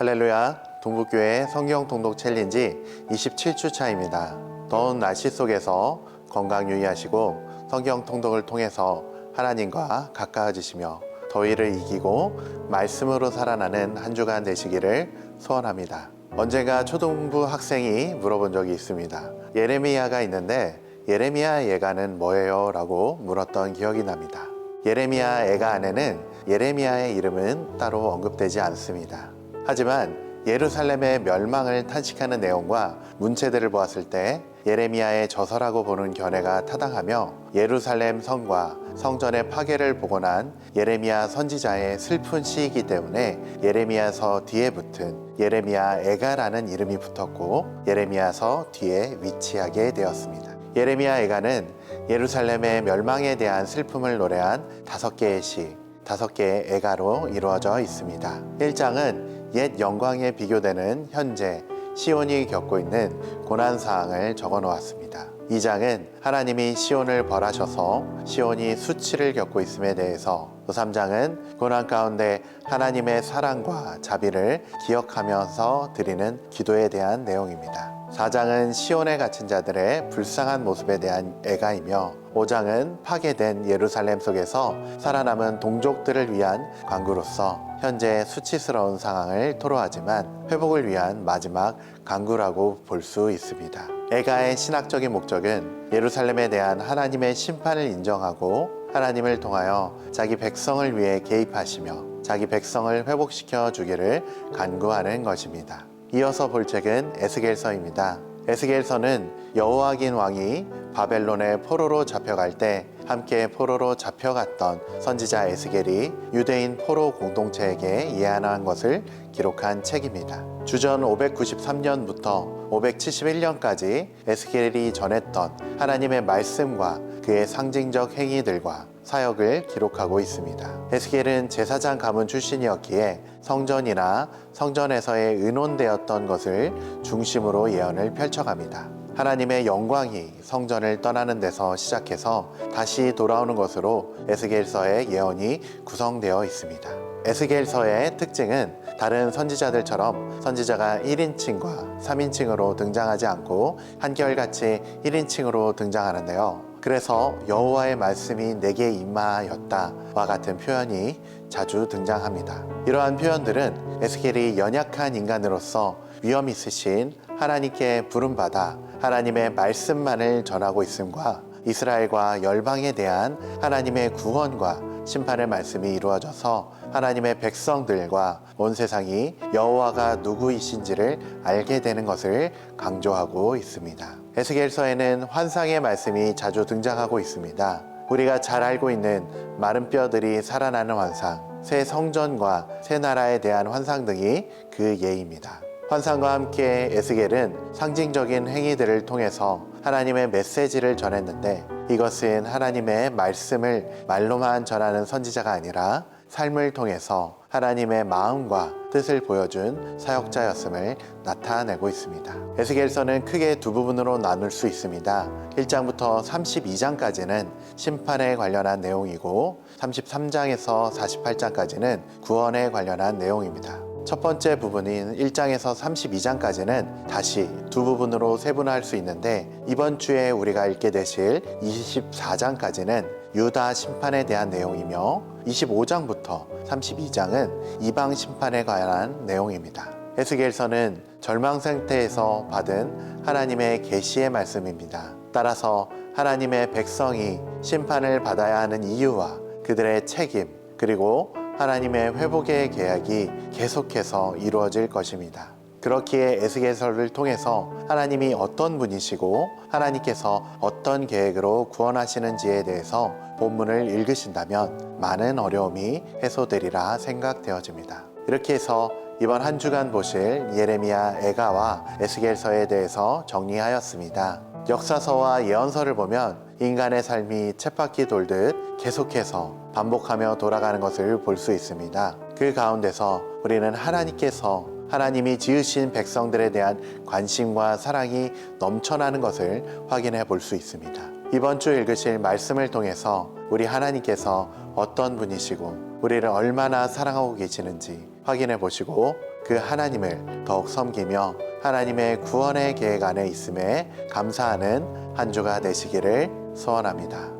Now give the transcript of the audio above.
할렐루야, 동북교회 성경 통독 챌린지 27주 차입니다. 더운 날씨 속에서 건강 유의하시고 성경 통독을 통해서 하나님과 가까워지시며 더위를 이기고 말씀으로 살아나는 한 주간 되시기를 소원합니다. 언젠가 초등부 학생이 물어본 적이 있습니다. 예레미야가 있는데 예레미야 예가는 뭐예요? 라고 물었던 기억이 납니다. 예레미야 예가 안에는 예레미야의 이름은 따로 언급되지 않습니다. 하지만 예루살렘의 멸망을 탄식하는 내용과 문체들을 보았을 때 예레미야의 저서라고 보는 견해가 타당하며 예루살렘 성과 성전의 파괴를 보고난 예레미야 선지자의 슬픈 시이기 때문에 예레미야서 뒤에 붙은 예레미야 애가라는 이름이 붙었고 예레미야서 뒤에 위치하게 되었습니다. 예레미야 애가는 예루살렘의 멸망에 대한 슬픔을 노래한 5개의 시, 5개의 애가로 이루어져 있습니다. 1장은 옛 영광에 비교되는 현재 시온이 겪고 있는 고난사항을 적어 놓았습니다. 2장은 하나님이 시온을 벌하셔서 시온이 수치를 겪고 있음에 대해서, 3장은 고난 가운데 하나님의 사랑과 자비를 기억하면서 드리는 기도에 대한 내용입니다. 4장은 시온에 갇힌 자들의 불쌍한 모습에 대한 애가이며 5장은 파괴된 예루살렘 속에서 살아남은 동족들을 위한 간구로서 현재 수치스러운 상황을 토로하지만 회복을 위한 마지막 간구라고 볼 수 있습니다. 애가의 신학적인 목적은 예루살렘에 대한 하나님의 심판을 인정하고 하나님을 통하여 자기 백성을 위해 개입하시며 자기 백성을 회복시켜 주기를 간구하는 것입니다. 이어서 볼 책은 에스겔서입니다. 에스겔서는 여호야긴 왕이 바벨론의 포로로 잡혀갈 때 함께 포로로 잡혀갔던 선지자 에스겔이 유대인 포로 공동체에게 예언한 것을 기록한 책입니다. 주전 593년부터 571년까지 에스겔이 전했던 하나님의 말씀과 그의 상징적 행위들과 사역을 기록하고 있습니다. 에스겔은 제사장 가문 출신이었기에 성전이나 성전에서의 의논되었던 것을 중심으로 예언을 펼쳐갑니다. 하나님의 영광이 성전을 떠나는 데서 시작해서 다시 돌아오는 것으로 에스겔서의 예언이 구성되어 있습니다. 에스겔서의 특징은 다른 선지자들처럼 선지자가 1인칭과 3인칭으로 등장하지 않고 한결같이 1인칭으로 등장하는데요. 그래서 여호와의 말씀이 내게 임하였다와 같은 표현이 자주 등장합니다. 이러한 표현들은 에스겔이 연약한 인간으로서 위험 있으신 하나님께 부름받아 하나님의 말씀만을 전하고 있음과 이스라엘과 열방에 대한 하나님의 구원과 심판의 말씀이 이루어져서 하나님의 백성들과 온 세상이 여호와가 누구이신지를 알게 되는 것을 강조하고 있습니다. 에스겔서에는 환상의 말씀이 자주 등장하고 있습니다. 우리가 잘 알고 있는 마른 뼈들이 살아나는 환상, 새 성전과 새 나라에 대한 환상 등이 그 예입니다. 환상과 함께 에스겔은 상징적인 행위들을 통해서 하나님의 메시지를 전했는데 이것은 하나님의 말씀을 말로만 전하는 선지자가 아니라 삶을 통해서 하나님의 마음과 뜻을 보여준 사역자였음을 나타내고 있습니다. 에스겔서는 크게 두 부분으로 나눌 수 있습니다. 1장부터 32장까지는 심판에 관련한 내용이고 33장에서 48장까지는 구원에 관련한 내용입니다. 첫 번째 부분인 1장에서 32장까지는 다시 두 부분으로 세분화할 수 있는데 이번 주에 우리가 읽게 되실 24장까지는 유다 심판에 대한 내용이며 25장부터 32장은 이방 심판에 관한 내용입니다. 에스겔서는 절망 상태에서 받은 하나님의 계시의 말씀입니다. 따라서 하나님의 백성이 심판을 받아야 하는 이유와 그들의 책임 그리고 하나님의 회복의 계약이 계속해서 이루어질 것입니다. 그렇기에 에스겔서를 통해서 하나님이 어떤 분이시고 하나님께서 어떤 계획으로 구원하시는지에 대해서 본문을 읽으신다면 많은 어려움이 해소되리라 생각되어집니다. 이렇게 해서 이번 한 주간 보실 예레미야 애가와 에스겔서에 대해서 정리하였습니다. 역사서와 예언서를 보면 인간의 삶이 쳇바퀴 돌듯 계속해서 반복하며 돌아가는 것을 볼 수 있습니다. 그 가운데서 우리는 하나님이 지으신 백성들에 대한 관심과 사랑이 넘쳐나는 것을 확인해 볼 수 있습니다. 이번 주 읽으실 말씀을 통해서 우리 하나님께서 어떤 분이시고 우리를 얼마나 사랑하고 계시는지 확인해 보시고 그 하나님을 더욱 섬기며 하나님의 구원의 계획 안에 있음에 감사하는 한 주가 되시기를 소원합니다.